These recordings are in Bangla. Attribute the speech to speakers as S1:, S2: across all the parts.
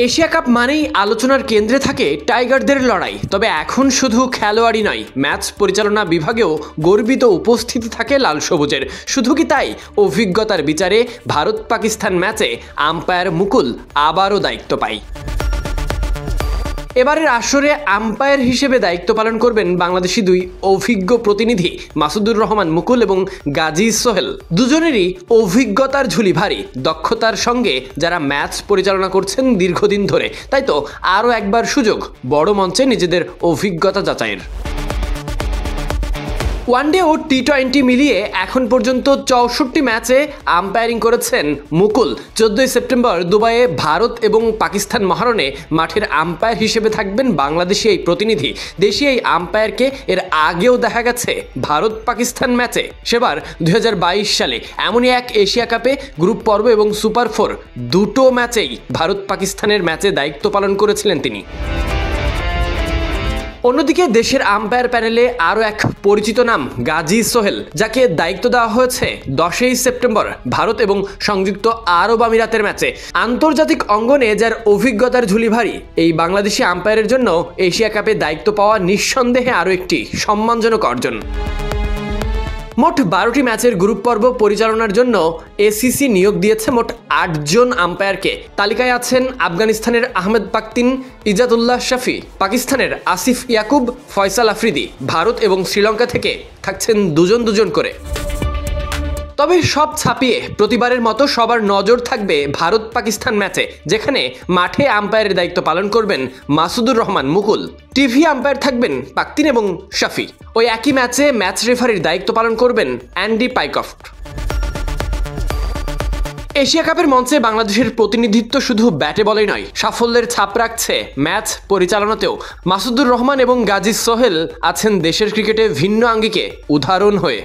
S1: এশিয়া কাপ মানেই আলোচনার কেন্দ্রে থাকে টাইগারদের লড়াই। তবে এখন শুধু খেলোয়াড়ই নয়, ম্যাচ পরিচালনা বিভাগেও গর্বিত উপস্থিতি থাকে লাল সবুজের। শুধু কি তাই, অভিজ্ঞতার বিচারে ভারত পাকিস্তান ম্যাচে আম্পায়ার মুকুল আবারও দায়িত্ব পায়। এবারের আসরে আম্পায়ার হিসেবে দায়িত্ব পালন করবেন বাংলাদেশি দুই অভিজ্ঞ প্রতিনিধি মাসুদুর রহমান মুকুল এবং গাজী সোহেল। দুজনেরই অভিজ্ঞতার ঝুলি ভারী, দক্ষতার সঙ্গে যারা ম্যাচ পরিচালনা করছেন দীর্ঘদিন ধরে। তাই তো আরও একবার সুযোগ বড় মঞ্চে নিজেদের অভিজ্ঞতা যাচাইয়ের। ওয়ানডে ও টি-20 মিলিয়ে এখন পর্যন্ত 64 ম্যাচে আম্পায়ারিং করেছেন মুকুল। 14 সেপ্টেম্বর দুবাইয়ে ভারত এবং পাকিস্তান মহারণে মাঠের আম্পায়ার হিসেবে থাকবেন বাংলাদেশি এই প্রতিনিধি। দেশি এই আম্পায়ারকে এর আগেও দেখা গেছে ভারত পাকিস্তান ম্যাচে, সেবার 2022 সালে। এমনই এক এশিয়া কাপে গ্রুপ পর্ব এবং সুপার 4 দুটো ম্যাচেই ভারত পাকিস্তানের ম্যাচে দায়িত্ব পালন করেছিলেন তিনি। অন্যদিকে দেশের আম্পায়ার প্যানেলে আরও এক পরিচিত নাম গাজী সোহেল, যাকে দায়িত্ব দেওয়া হয়েছে 10 সেপ্টেম্বর ভারত এবং সংযুক্ত আরব আমিরাতের ম্যাচে। আন্তর্জাতিক অঙ্গনে যার অভিজ্ঞতার ঝুলি ভারী, এই বাংলাদেশি আম্পায়ারের জন্য এশিয়া কাপে দায়িত্ব পাওয়া নিঃসন্দেহে আরও একটি সম্মানজনক অর্জন। মোট 12টি ম্যাচের গ্রুপ পর্ব পরিচালনার জন্য এসিসি নিয়োগ দিয়েছে মোট 8 জন আম্পায়ারকে। তালিকায় আছেন আফগানিস্তানের আহমেদ পাকতিন, ইজাদুল্লাহ শাফি, পাকিস্তানের আসিফ ইয়াকুব, ফয়সাল আফ্রিদি। ভারত এবং শ্রীলঙ্কা থেকে থাকছেন দুজন করে। তবে সব ছাপিয়ে প্রতিবারের মতো সবার নজর থাকবে ভারত পাকিস্তান ম্যাচে, যেখানে মাঠে আম্পায়ারের দায়িত্ব পালন করবেন মাসুদুর রহমান মুকুল। টিভি আম্পায়ার থাকবেন পাকতিন এবং শাফি। ওই একই ম্যাচে ম্যাচ রেফারির দায়িত্ব পালন করবেন অ্যান্ডি পাইকফট। এশিয়া কাপের মঞ্চে বাংলাদেশের প্রতিনিধিত্ব শুধু ব্যাটে বলেই নয়, সাফল্যের ছাপ রাখছে ম্যাচ পরিচালনাতেও। মাসুদুর রহমান এবং গাজী সোহেল আছেন দেশের ক্রিকেটে ভিন্ন আঙ্গিকে উদাহরণ হয়ে।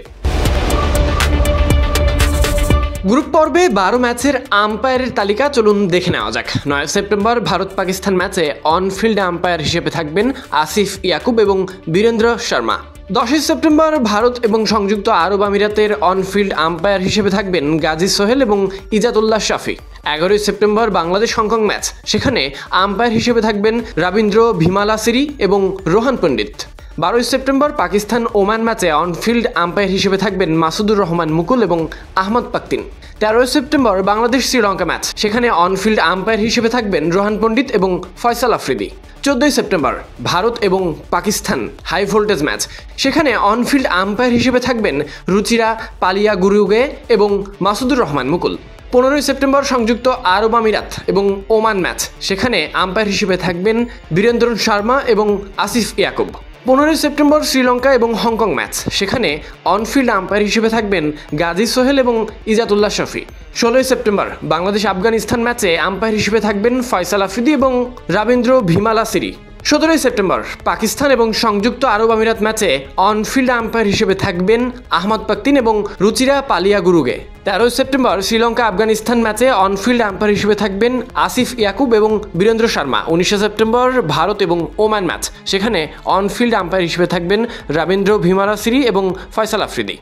S1: গ্রুপ পর্বে 12 ম্যাচের আম্পায়ারের তালিকা চলুন দেখে নেওয়া যাক। 9 সেপ্টেম্বর ভারত পাকিস্তান ম্যাচে অনফিল্ড আম্পায়ার হিসেবে থাকবেন আসিফ ইয়াকুব এবং বীরেন্দ্র শর্মা। 10 সেপ্টেম্বর ভারত এবং সংযুক্ত আরব আমিরাতের অনফিল্ড আম্পায়ার হিসেবে থাকবেন গাজী সোহেল এবং ইজাদুল্লাহ শাফি। 11 সেপ্টেম্বর বাংলাদেশ হংকং ম্যাচ, সেখানে আম্পায়ার হিসেবে থাকবেন রবীন্দ্র ভিমালাসিরি এবং রোহান পণ্ডিত। 12 সেপ্টেম্বর পাকিস্তান ওমান ম্যাচে অনফিল্ড আম্পায়ার হিসেবে থাকবেন মাসুদুর রহমান মুকুল এবং আহমদ পাকতিন। 13 সেপ্টেম্বর বাংলাদেশ শ্রীলঙ্কা ম্যাচ, সেখানে অনফিল্ড আম্পায়ার হিসেবে থাকবেন রোহান পণ্ডিত এবং ফয়সাল আফ্রিদি। 14 সেপ্টেম্বর ভারত এবং পাকিস্তান হাই ভোল্টেজ ম্যাচ, সেখানে অনফিল্ড আম্পায়ার হিসেবে থাকবেন রুচিরা পালিয়াগুরুগে এবং মাসুদুর রহমান মুকুল। 15 সেপ্টেম্বর সংযুক্ত আরব আমিরাত এবং ওমান ম্যাচ, সেখানে আম্পায়ার হিসেবে থাকবেন বীরেন্দ্র শর্মা এবং আসিফ ইয়াকুব। 15 সেপ্টেম্বর শ্রীলঙ্কা এবং হংকং ম্যাচ, সেখানে অনফিল্ড আম্পায়ার হিসেবে থাকবেন গাজী সোহেল এবং ইজাদুল্লাহ শাফি। 16 সেপ্টেম্বর বাংলাদেশ আফগানিস্তান ম্যাচে আম্পায়ার হিসেবে থাকবেন ফয়সাল আফ্রিদি এবং রবীন্দ্র ভিমালাসিরি। 17 সেপ্টেম্বর পাকিস্তান এবং সংযুক্ত আরব আমিরাত ম্যাচে অনফিল্ড আম্পায়ার হিসেবে থাকবেন আহমদ পাকতিন এবং রুচিরা পালিয়াগুরুগে। 13 সেপ্টেম্বর শ্রীলঙ্কা আফগানিস্তান ম্যাচে অনফিল্ড আম্পায়ার হিসেবে থাকবেন আসিফ ইয়াকুব এবং বীরেন্দ্র শর্মা। 19 সেপ্টেম্বর ভারত এবং ওমান ম্যাচ, সেখানে অনফিল্ড আম্পায়ার হিসেবে থাকবেন রবীন্দ্র ভিমালাসিরি এবং ফয়সাল আফ্রিদি।